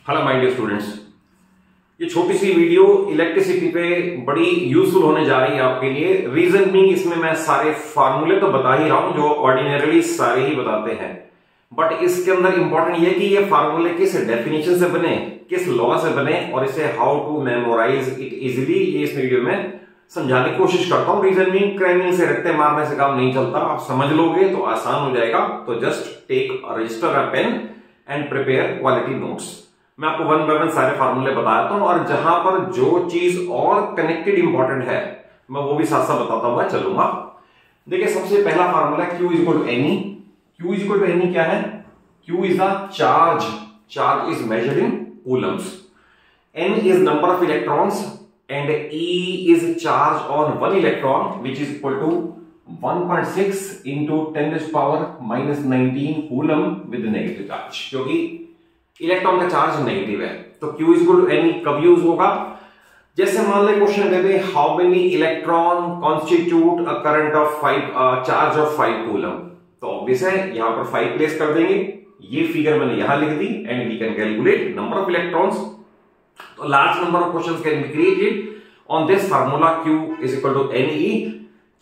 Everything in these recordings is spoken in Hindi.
हेलो माय डियर स्टूडेंट्स, ये छोटी सी वीडियो इलेक्ट्रिसिटी पे बड़ी यूजफुल होने जा रही है आपके लिए। रीजन मीन इसमें मैं सारे फार्मूले तो बता ही रहा हूं जो ऑर्डिनरली सारे ही बताते हैं, बट इसके अंदर इंपॉर्टेंट ये कि ये फार्मूले किस डेफिनेशन से बने, किस लॉ से बने और इसे how to memorise it easily, ये इस वीडियो में समझाने की कोशिश करता हूं। रीजन मीन क्रैमिंग से रखते मारने से काम नहीं चलता, आप समझ लोगे तो आसान हो जाएगा। तो just take a register a pen and prepare quality notes. मैं आपको वन बाय वन सारे फार्मूले बताता हूं और जहां पर जो चीज और कनेक्टेड इंपॉर्टेंट है मैं वो भी साथ साथ बताता हुआ चलूंगा। देखिए, सबसे पहला formula Q is equal to N E. Q is equal to N E क्या है? Q is the charge, charge is measured in coulombs. N is number of electrons and E is charge on one electron which is equal to 1.6 into 10⁻⁻19 coulomb with negative charge, क्योंकि इलेक्ट्रॉन का चार्ज नेगेटिव है। तो Q is equal to N E कब यूज होगा? जैसे मान लें क्वेश्चन देते हैं how many electron constitute a current of 5 charge of 5 coulomb. तो ऑब्वियस है यहां पर 5 प्लेस कर देंगे, ये फिगर मैंने यहां लिख दी and we can calculate number of electrons. तो large number of questions can be created on this formula Q is equal to n e.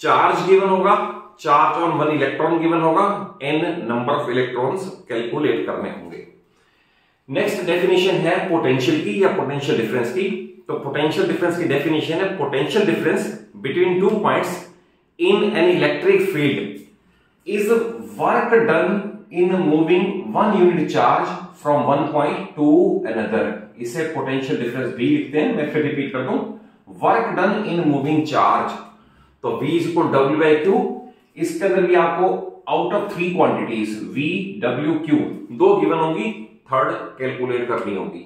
Charge given होगा, charge on one electron given होगा, n number of electrons calculate करने होंगे। नेक्स्ट डेफिनेशन है पोटेंशियल की या पोटेंशियल डिफरेंस की। तो पोटेंशियल डिफरेंस की डेफिनेशन है potential difference between two points in an electric field is work done in moving one unit charge from one point two another. इसे पोटेंशियल डिफरेंस भी लिखते हैं। मैं फिर रिपीट कर दूं, work done in moving charge. तो V इज इक्वल W/Q। इसके अंदर भी आपको out of three quantities V, W, Q दो गिवन होंगी, थर्ड कैलकुलेट करनी होगी।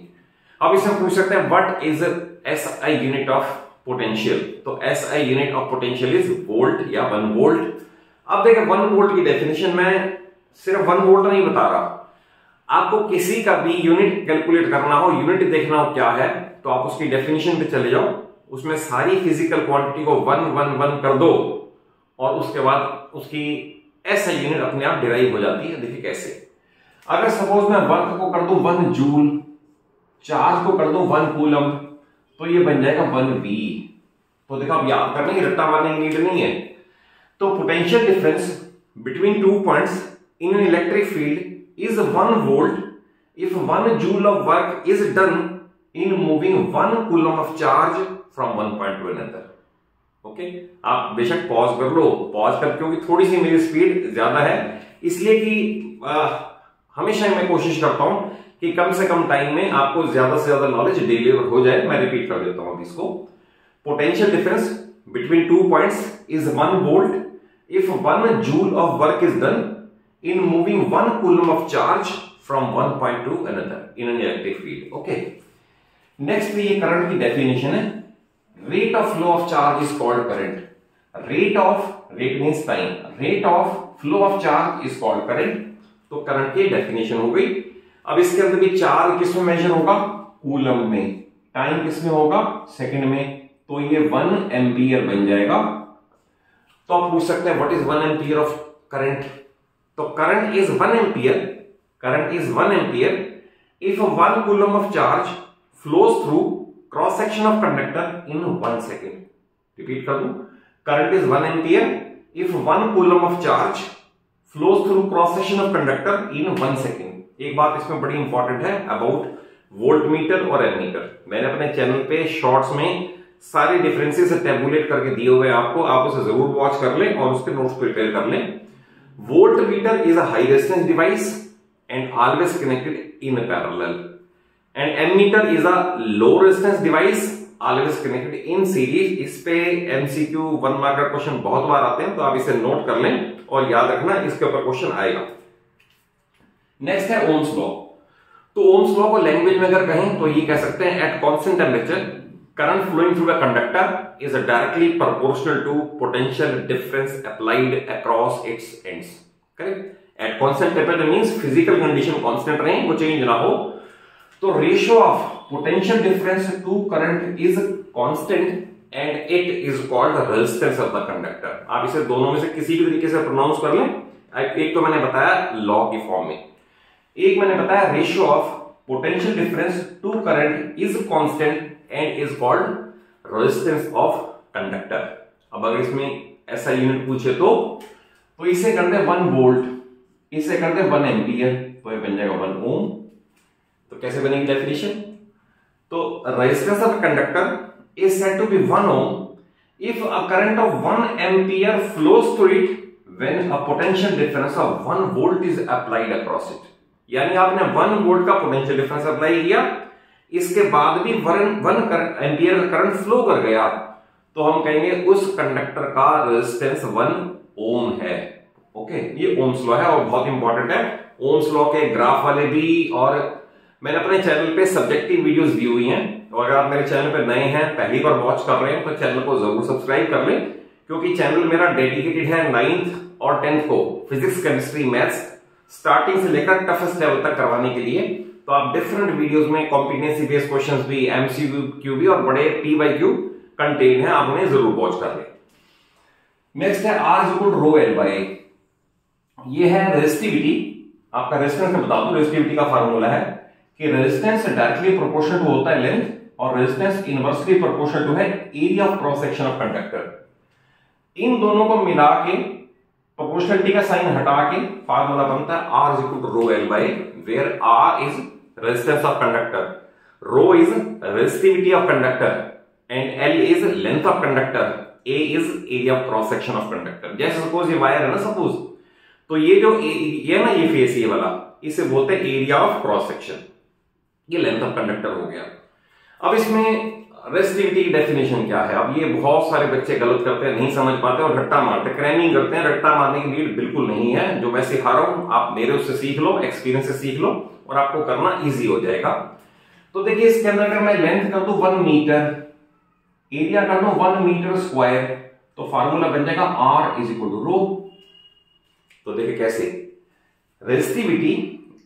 अब इसमें पूछ सकते हैं what is SI unit of potential. तो SI unit of potential is volt या 1 वोल्ट। अब देखिए 1 वोल्ट की डेफिनेशन में सिर्फ 1 वोल्ट नहीं बता रहा, आपको किसी का भी यूनिट कैलकुलेट करना हो, यूनिट देखना हो क्या है, तो आप उसकी डेफिनेशन पे चले जाओ, उसमें सारी फिजिकल क्वांटिटी को 1 1 1 कर दो और उसके बाद उसकी SI यूनिट अपने आप डिराइव हो जाती है। देखिए कैसे, अगर सपोज मैं वर्क को कर दूं 1 जूल, चार्ज को कर दूं 1 कूलम, तो ये बन जाएगा 1V। तो देखो अब याद करने की रट्टा मारने की नीड नहीं है। तो potential difference between two points in an electric field is 1 volt if 1 joule of work is done in moving 1 coulomb of charge from one point two another. Okay, आप बेशक पॉज कर लो, पॉज कर, क्योंकि थोड़ी सी मेरी स्पीड ज्यादा है, इसलिए कि हमेशा मैं कोशिश करता हूं कि कम से कम टाइम में आपको ज्यादा से ज्यादा नॉलेज डिलीवर हो जाए। मैं रिपीट कर देता हूं अब इसको। Potential difference between two points is 1 volt if 1 joule of work is done in moving 1 coulomb of charge from one point two another in an electric field. Okay, next ये करंट की डेफिनेशन है। Rate of flow of charge is called current. Rate means time, rate of flow of charge is called current. तो करंट की डेफिनेशन हो गई। अब इसके अंदर भी चार्ज किस में मेजर होगा? कूलम में। टाइम किस में होगा? सेकंड में। तो ये 1 एम्पियर बन जाएगा। तो आप पूछ सकते हैं what is 1 ampere of current. तो current is 1 ampere, current is 1 ampere if 1 coulomb of charge flows through cross section of conductor in 1 second. Repeat कर दूं, current is 1 ampere if 1 coulomb of charge flows through cross section of conductor in 1 second। एक बात इसमें बड़ी इंपॉर्टेंट है अबाउट वोल्ट मीटर और एमीटर। मैंने अपने चैनल पे शॉर्ट्स में सारे डिफरेंसेस टैबुलेट करके दिए हुए हैं आपको, आप उसे जरूर वॉच कर लें और उसके नोट्स प्रिपेयर कर लें। Voltmeter is a high resistance device and always connected in parallel and ammeter is a low resistance device always connected in series. इस पे MCQ 1 मार्क का क्वेश्चन बहुत बार आते हैं, तो आप इसे नोट कर लें और याद रखना इसके ऊपर क्वेश्चन आएगा। नेक्स्ट है ओम्स लॉ। तो ओम्स लॉ को लैंग्वेज में अगर कहें तो ये कह सकते हैं at constant temperature current flowing through a conductor is directly proportional to potential difference applied across its ends. Correct. At constant temperature means physical condition constant रहे, वो चेंज ना हो। तो ratio of potential difference to current is constant and it is called resistance of the conductor. आप इसे दोनों में से किसी भी तरीके से प्रोनाउंस कर लें। एक तो मैंने बताया लॉ की फॉर्म में, एक मैंने बताया ratio of potential difference to current is constant and is called resistance of conductor. अब अगर इसमें ऐसा यूनिट पूछे तो इसे करते हैं 1 वोल्ट, इसे करते हैं 1 एम्पियर, तो ये बन जाएगा 1 ओम। तो कैसे बनेगी डेफिनेशन? तो resistance of conductor is said to be 1 ohm if a current of 1 ampere flows through it when a potential difference of 1 volt is applied across it। यानी आपने 1 वोल्ट का पोटेंशियल डिफरेंस अप्लाई किया, इसके बाद भी 1 एम्पियर करंट फ्लो कर गया, तो हम कहेंगे उस कंडक्टर का रेजिस्टेंस 1 ओम है। ओके, ये ओम्स लॉ है और बहुत इंपॉर्टेंट है। ओम्स लॉ के ग्राफ वाले भी, और मैंने अपने चैनल पे सब्जेक्टिव वीडियोस दी हुई हैं, तो अगर आप मेरे चैनल पे नए हैं, पहली बार वॉच कर रहे हैं, तो चैनल को जरूर सब्सक्राइब कर लें, क्योंकि चैनल मेरा डेडिकेटेड है 9th और 10th को फिजिक्स, केमिस्ट्री, मैथ्स स्टार्टिंग से लेकर टफेस्ट लेवल तक करवाने के लिए। तो आप डिफरेंट वीडियोस में कॉम्पिटेंसी बेस्ड क्वेश्चंस भी, एमसीक्यू भी और बड़े पीवाईक्यू कंटेंट है, आप उन्हें जरूर वॉच कर लें। नेक्स्ट है R equal row L by. ये है रेजिस्टिविटी। आपका रेजिस्टेंस में बता दूं, रेजिस्टिविटी का फार्मूला है कि रेजिस्टेंस डायरेक्टली प्रोपोर्शनल टू होता है लेंथ, और रेजिस्टेंस इनवर्सली प्रोपोर्शनल टू है area of cross section of conductor. इन दोनों को मिला के प्रोपोर्शनलिटी का साइन हटा के फार्मूला बनता है R is equal to rho L by, where R is resistance of conductor, rho is resistivity of conductor and L is length of conductor, A is area of cross section of conductor. जैसे सपोज ये वायर है ना, सपोज, तो ये जो ये ना ये फेस ये वाला, इसे बोलते हैं एरिया ऑफ क्रॉस सेक्शन, ये लेंथ ऑफ कंडक्टर हो गया। अब इसमें रेजिस्टिविटी की डेफिनेशन क्या है? अब ये बहुत सारे बच्चे गलत करते हैं, नहीं समझ पाते और रट्टा मारते, क्रैमिंग करते हैं। रट्टा मारने की नीड बिल्कुल नहीं है। जो मैं सिखा रहा हूं आप मेरे उससे सीख लो, एक्सपीरियंस से सीख लो, और आपको करना इजी हो जाएगा। तो देखिए, इसके अंदर अगर मैं लेंथ कर दूं 1 मीटर, एरिया कर दूं 1 मीटर स्क्वायर, तो फार्मूला बन जाएगा R is equal to rho. तो देखिए कैसे, resistivity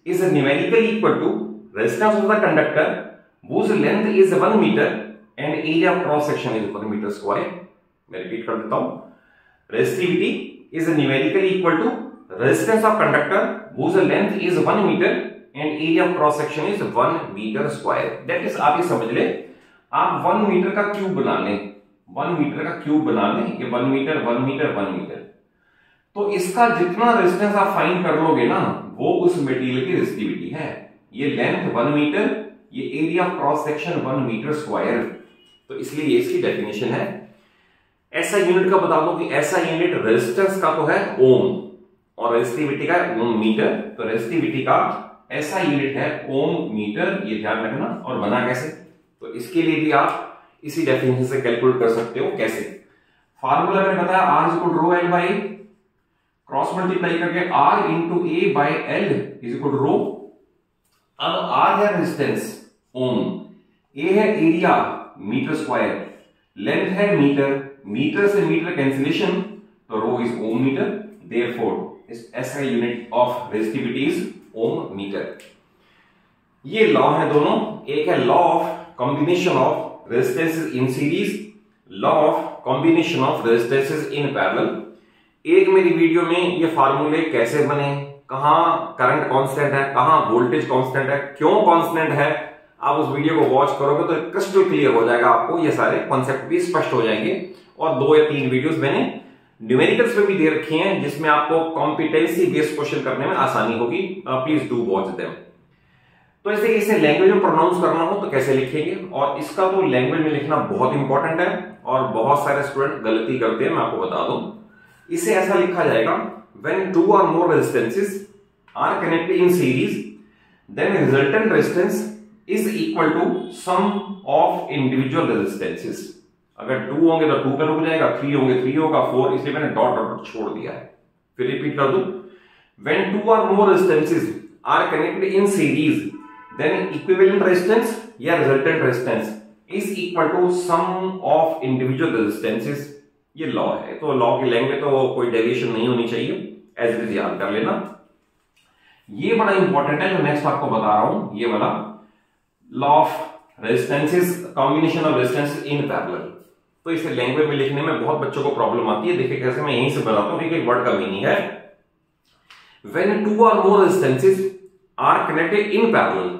is numerically equal to resistance of the conductor whose length is 1 meter and area of cross section is 1 meter square। मैं रिपीट कर देता हूं, resistivity is numerically equal to resistance of conductor whose length is 1 meter and area of cross section is 1 meter square। that is, आप ये समझ ले, आप 1 मीटर का क्यूब बना लें, 1 मीटर का क्यूब बना लें, ये 1 मीटर 1 मीटर 1 मीटर, तो इसका जितना रेजिस्टेंस आप फाइंड कर लोगे ना, वो उस मटेरियल की रेजिस्टिविटी है। ये लेंथ 1 मीटर, ये area of cross section 1 metre square, तो इसलिए ये इसकी डेफिनेशन है। ऐसा यूनिट का बता दो कि ऐसा यूनिट रेजिस्टेंस का तो है ओम और रेजिस्टिविटी का ओम मीटर, तो रेजिस्टिविटी का ऐसा यूनिट है ओम मीटर, ये ध्यान रखना। और बना कैसे? तो इसके लिए भी आप इसी डेफिनेशन से कैलकुलेट कर सकते हो। कैसे? फार्मूला मैंने बताया R is equal to rho L by, cross multiply करके R into A by L is equal to rho. अब R है रेजिस्टेंस ओम, ए है एरिया मीटर स्क्वायर, लेंथ है मीटर, मीटर से मीटर कैंसिलेशन, तो rho is ohm metre, therefore SI unit of resistivity is ohm metre. ये लॉ है दोनों, एक है law of combination of resistances in series, law of combination of resistances in parallel. एक मेरी वीडियो में ये फार्मूले कैसे बने, कहां करंट कांस्टेंट है, कहां वोल्टेज कांस्टेंट है, क्यों कांस्टेंट है, आप उस वीडियो को वॉच करोगे तो क्रिस्टल क्लियर हो जाएगा, आपको ये सारे कॉन्सेप्ट भी स्पष्ट हो जाएंगे। और 2 या 3 वीडियोस मैंने न्यूमेरिकल्स पे भी दे रखी हैं, जिसमें आपको कॉम्पिटेंसी बेस्ड क्वेश्चन करने में आसानी होगी। Please do watch them. तो ऐसे इसे लैंग्वेज में प्रोनाउंस करना हो तो कैसे लिखेंगे, और इसका तो लैंग्वेज में लिखना बहुत इंपॉर्टेंट है और बहुत सारे स्टूडेंट गलती करते हैं, मैं आपको बता दूं। इसे ऐसा लिखा जाएगा, when 2 or more resistances are connected in series, then resultant resistance is equal to sum of individual resistances। अगर 2 होंगे तो 2 पे रुक जाएगा, 3 होंगे 3 होगा, 4, इसलिए मैंने डॉट डॉट छोड़ दिया है। फिर रिपीट कर दूं, when 2 or more resistances are connected in series, then equivalent resistance या resultant resistance is equal to sum of individual resistances। ये लॉ है, तो लॉ की लैंग्वेज तो कोई डेविएशन नहीं होनी चाहिए, एज इट इज याद कर लेना। ये बड़ा इंपॉर्टेंट है जो नेक्स्ट आपको बता रहा हूं, ये वाला law of resistances, combination of resistances in parallel. तो इसे लैंग्वेज में लिखने में बहुत बच्चों को प्रॉब्लम आती है। देखिए कैसे, मैं यहीं से बताता हूं, एक वर्ड का मीनिंग है, when 2 or more resistances are connected in parallel,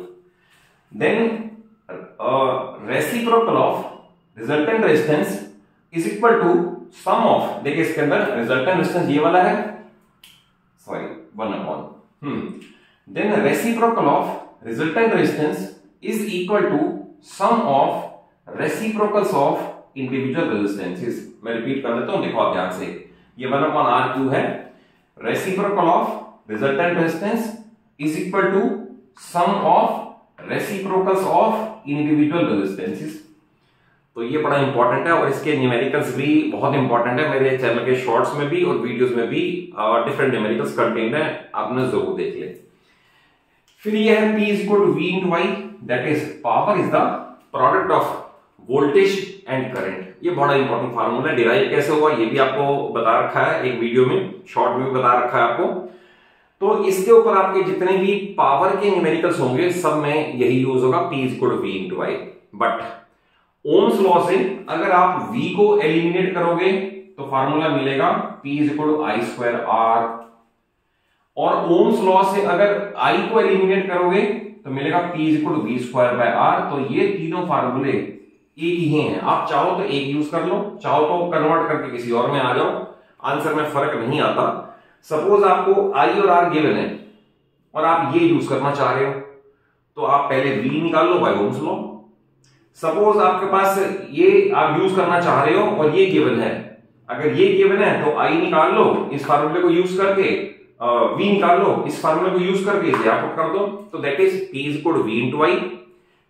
then reciprocal of resultant resistance is equal to sum of, देखिए इसके अंदर रिजल्टेंट रेजिस्टेंस ये वाला है, sorry 1/, then reciprocal of resultant resistance is equal to sum of reciprocals of individual resistances. मैं रिपीट कर देता हूं, देखो आप ध्यान से, ये 1/R है, reciprocal of resultant resistance is equal to sum of reciprocals of individual resistances. तो ये बड़ा इंपॉर्टेंट है और इसके न्यूमेरिकल्स भी बहुत इंपॉर्टेंट है, मेरे चैनल के शॉर्ट्स में भी और वीडियोस में भी डिफरेंट न्यूमेरिकल्स कंटेंट है, आपने जरूर देख ले। फिर ये है P is equal to V into I, that is power is the product of voltage and current। ये बड़ा इंपॉर्टेंट फार्मूला है, डिराइव कैसे हुआ ये भी आपको बता रखा है एक वीडियो में, शॉर्ट में भी बता रखा है आपको। तो इसके ऊपर आपके जितने भी पावर के न्यूमेरिकल्स होंगे सब में यही यूज होगा, P is equal to V into I। But Ohm's law से अगर आप V को एलिमिनेट करोगे तो फार्मूला मिलेगा P is equal to I square R, और ओम्स लॉ से अगर I को एलिमिनेट करोगे तो मिलेगा P is equal to V square by R। तो ये तीनों फार्मूले एक ही हैं, आप चाहो तो एक यूज कर लो, चाहो तो कन्वर्ट करके किसी और में आ जाओ, आंसर में फर्क नहीं आता। सपोज आपको I और R गिवन है और आप ये यूज करना चाह रहे हो तो आप पहले V निकाल लो बाय ओम्स लॉ। सपोज आपके पास ये आप यूज करना चाह रहे हो और ये गिवन है, अगर ये गिवन है तो I निकाल लो इस फार्मूले को यूज करके, V निकाल लो इस फार्मूले को यूज करके इसे आप कर दो, तो that is P is equal to V into I,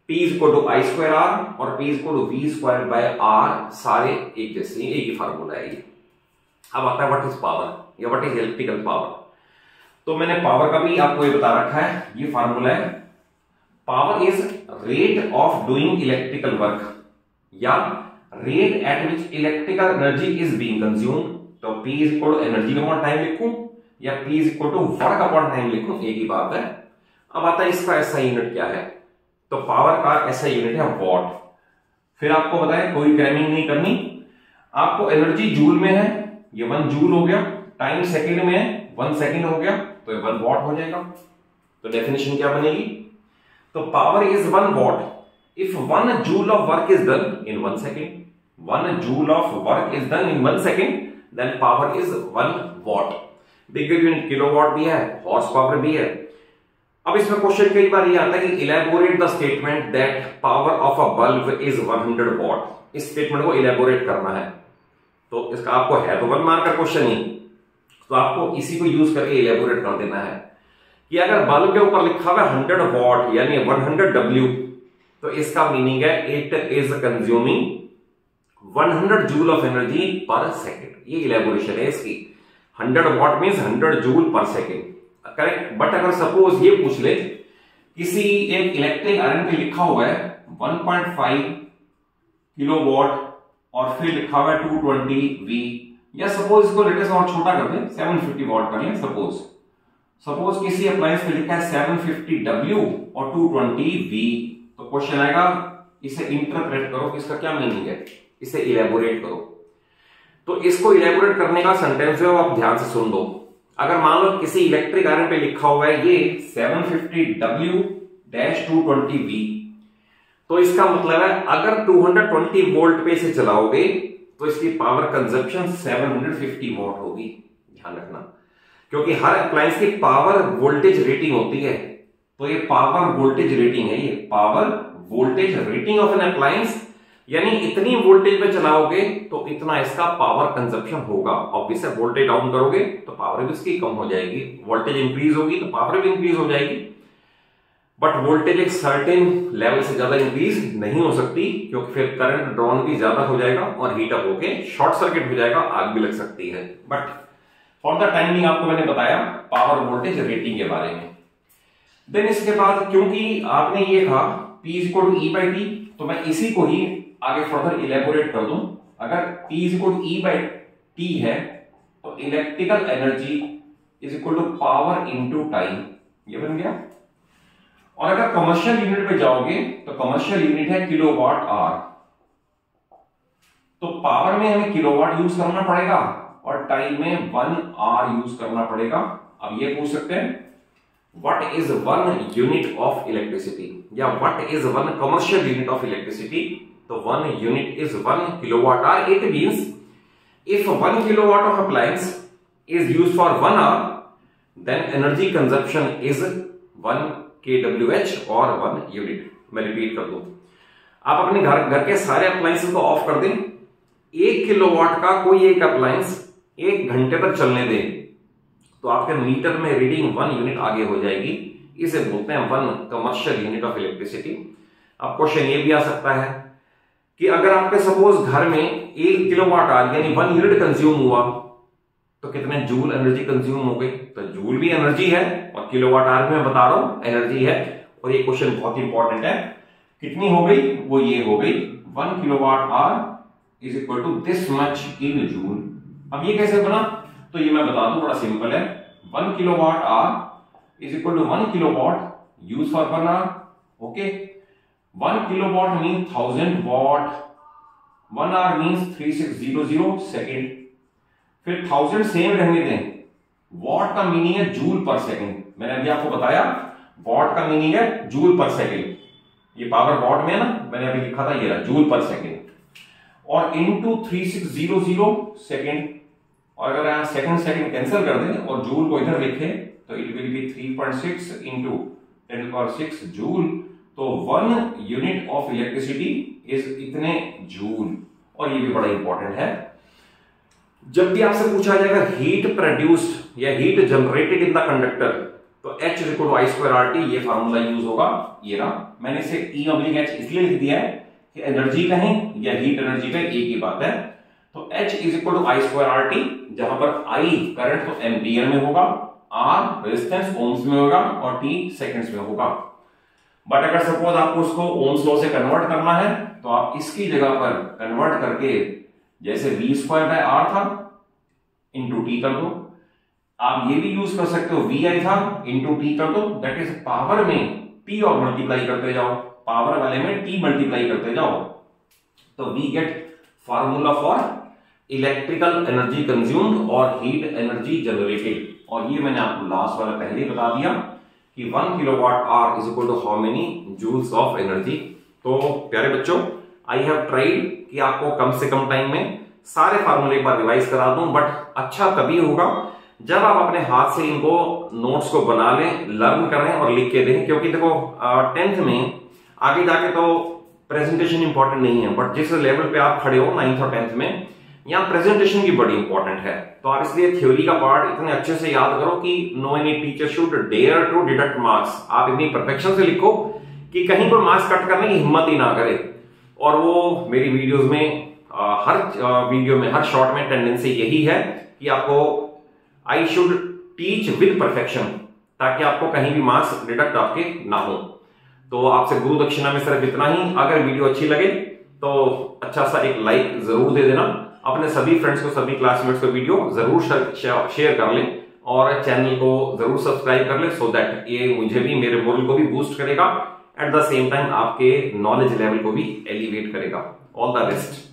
P is equal to I square R और P is equal to V square by R, सारे एक जैसे, एक ही फार्मूला है ये। अब आता है व्हाट इज पावर या व्हाट इज इलेक्ट्रिकल पावर। तो मैंने पावर का भी आपको ये बता रखा है, ये फार्मूला है, power is rate of doing electrical work या rate at which electrical energy is being consumed. तो P is equal to energy upon time लिखूं या P is equal to work upon time लिखूं, एक ही बात है। अब आता है इसका ऐसा यूनिट क्या है, तो पावर का ऐसा यूनिट है वॉट। फिर आपको बताया कोई क्रैमिंग नहीं करनी, आपको एनर्जी जूल में है, ये 1 जूल हो गया, टाइम सेकंड में है 1 सेकंड हो गया, तो ये 1 वॉट हो जाएगा। तो डेफिनेशन क्या बनेगी, तो power is 1 watt if 1 joule of work is done in 1 second, 1 joule of work is done in 1 second, then power is 1 watt. Big unit kilowatt भी है, हॉर्स पावर भी है। अब इसमें क्वेश्चन कई बार ये आता है कि elaborate the statement that power of a bulb is 100 what. इस स्टेटमेंट को इलेबोरेट करना है, तो इसका आपको है तो 1 मार्क का क्वेश्चन ही, तो आपको इसी को यूज करके इलेबोरेट कर देना है कि अगर बल्ब के ऊपर लिखा हुआ 100 वॉट यानी 100 W, तो इसका मीनिंग है it is consuming 100 joule of energy पर सेकेंड। ये इलेबोरेशन है इसकी, 100 वॉट मीन्स 100 जूल पर सेकेंड, करेक्ट। बट अगर सपोज ये पूछ ले किसी एक इलेक्ट्रिक आयरन पे लिखा हुआ है 1.5 किलोवाट और फिर लिखा हुआ है 220 V, या सपोज इसको लेटेस्ट और छोटा कर दें 750 वॉट कर लें, सपोज किसी अप्लायंस पे लिखा है 750 W और 220 V, तो क्वेश्चन आएगा इसे इंटरप्रेट करो, इसका क्या मीनिंग है, इसे इलेबोरेट करो। तो इसको इलेबोरेट करने का सेंटेंस है, आप ध्यान से सुन दो। अगर मान लो किसी इलेक्ट्रिक आयरन पे लिखा हुआ है ये 750 W-220 V, तो इसका मतलब है अगर 220 वोल्ट पे इसे चलाओगे तो इसकी पावर कंजप्शन 750 वॉट होगी, ध्यान रखना, क्योंकि हर अप्लायंस की पावर वोल्टेज रेटिंग होती है। तो ये पावर वोल्टेज रेटिंग है, ये power voltage rating of an appliance, यानी इतनी वोल्टेज पे चलाओगे तो इतना इसका पावर कंजप्शन होगा। ऑब्वियस है, वोल्टेज डाउन करोगे तो पावर भी इसकी कम हो जाएगी, वोल्टेज इंक्रीज होगी तो पावर भी इंक्रीज हो जाएगी, बट वोल्टेज एक सर्टेन लेवल से ज्यादा इंक्रीज नहीं हो सकती, क्योंकि फिर करंट ड्रॉन भी ज्यादा हो जाएगा और हीट अप होके शॉर्ट सर्किट हो जाएगा, आग भी लग सकती है। बट फॉर द टाइमिंग आपको मैंने बताया पावर वोल्टेज रेटिंग के बारे में। देन इसके बाद क्योंकि आपने ये कहा P is equal to E by T, तो मैं इसी को ही आगे फर्दर इलेबोरेट कर दूं। अगर P is equal to E by T है तो electrical energy is equal to power into time, ये बन गया। और अगर कमर्शियल यूनिट पे जाओगे तो कमर्शियल यूनिट है किलोवाट आवर, तो पावर में हमें किलोवाट यूज करना पड़ेगा और टाइम में 1 आवर यूज करना पड़ेगा। अब ये पूछ सकते हैं what is 1 unit of electricity या what is 1 commercial unit of electricity. तो 1 unit is 1 kilowatt hour. It means if 1 kilowatt of appliance is used for 1 hour, then energy consumption is 1 kWh or 1 unit। मैं रिपीट कर दूं, आप अपने घर के सारे अप्लायंसेस को ऑफ कर दें, 1 किलोवाट का कोई एक अप्लायंस 1 घंटे तक चलने दें, तो आपके मीटर में रीडिंग 1 यूनिट आगे हो जाएगी। इसे बोलते हैं 1 कमर्शियल यूनिट ऑफ इलेक्ट्रिसिटी। अब क्वेश्चन ये भी आ सकता है कि अगर आपके सपोज घर में 1 किलोवाट आवर यानी 1 यूनिट कंज्यूम हुआ तो कितने जूल एनर्जी कंज्यूम हो गई। तो जूल भी एनर्जी है और किलोवाट आवर में बता रहा हूं एनर्जी है। और ये क्वेश्चन बहुत इंपॉर्टेंट है, कितनी हो गई, वो ये हो गई 1 kilowatt hour is equal to this much in joule. अब ये कैसे बना, तो ये मैं बता दूं, बड़ा सिंपल है। 1 kilowatt hour is equal to 1 kilowatt use for 1 hour. Okay, 1 kilowatt mean 1000 watt, 1 hour means 3600 second. फिर 1000 सेम रहने दें, वॉट का मीनिंग है जूल पर सेकंड। मैंने अभी आपको बताया वॉट का मीनिंग है जूल पर सेकंड, ये पावर वॉट में है ना, मैंने अभी लिखा था ये रहा जूल पर सेकंड, और इनटू 3600 सेकंड। और अगर आप सेकंड सेकंड कैंसिल कर दें और जूल को इधर लिखें तो it will be 3.6 into 10⁶ joule. तो 1 यूनिट ऑफ इलेक्ट्रिसिटी इज इतने जूल। और ये भी बड़ा इंपॉर्टेंट है, जब भी आपसे पूछा जाएगा हीट प्रोड्यूस्ड या heat generated in the conductor, तो H is equal to I²RT, ये फार्मूला यूज होगा। ये रहा, मैंने इसे E/H इसलिए लिख दिया है कि एनर्जी कहें या हीट एनर्जी का एक ही बात है। तो H is equal to I²RT, जहां पर I करंट तो एम्पियर में होगा, R रेजिस्टेंस ओम्स में होगा और T सेकंड्स में होगा। बट अगर सपोज आपको उसको ओम्स लॉ से कन्वर्ट करना है तो आप इसकी जगह पर कन्वर्ट करके जैसे V²/R था इंटू टी कर दो। आप ये भी यूज कर सकते हो VI था इंटू टी कर दो, दैट इज पावर में T और मल्टीप्लाई करते जाओ, पावर वाले में T मल्टीप्लाई करते जाओ, तो we get formula for electrical energy consumed और हीट एनर्जी जनरेटेड। और ये मैंने आपको लास्ट वाला पहले ही बता दिया कि 1 kilowatt hour is equal to how many joules of energy. तो प्यारे बच्चों, आई हैव ट्राइड कि आपको कम से कम टाइम में सारे फार्मूले एक बार रिवाइज करा दूं, बट अच्छा तभी होगा जब आप अपने हाथ से इनको नोट्स को बना लें, लर्न करें और लिख के दें। क्योंकि देखो 10th में आगे जाके तो प्रेजेंटेशन इंपॉर्टेंट नहीं है, बट जिस लेवल पे आप खड़े हो 9th और 10th में, यहाँ प्रेजेंटेशन की बड़ी इंपॉर्टेंट है। तो आप इसलिए थ्योरी का पार्ट इतने अच्छे से याद करो कि no any teacher should dare to deduct marks. आप इतनी परफेक्शन से लिखो कि कहीं कोई मार्क्स कट करने की हिम्मत ही ना करे। और वो मेरी वीडियोस में हर वीडियो में, हर शॉर्ट में टेंडेंसी यही है कि आपको I should teach with perfection, ताकि आपको कहीं भी मार्क्स डिडक्ट आपके ना हो। तो आपसे गुरु दक्षिणा में सिर्फ इतना ही। अगर वीडियो अच्छी लगे तो अच्छा सा एक लाइक जरूर दे देना, अपने सभी फ्रेंड्स को, सभी क्लासमेट्स को वीडियो जरूर शेयर कर लें और चैनल को जरूर सब्सक्राइब कर लें, सो दैट ये मुझे भी, मेरे मोरल को भी बूस्ट करेगा, एट द सेम टाइम आपके नॉलेज लेवल को भी एलिवेट करेगा। All the best.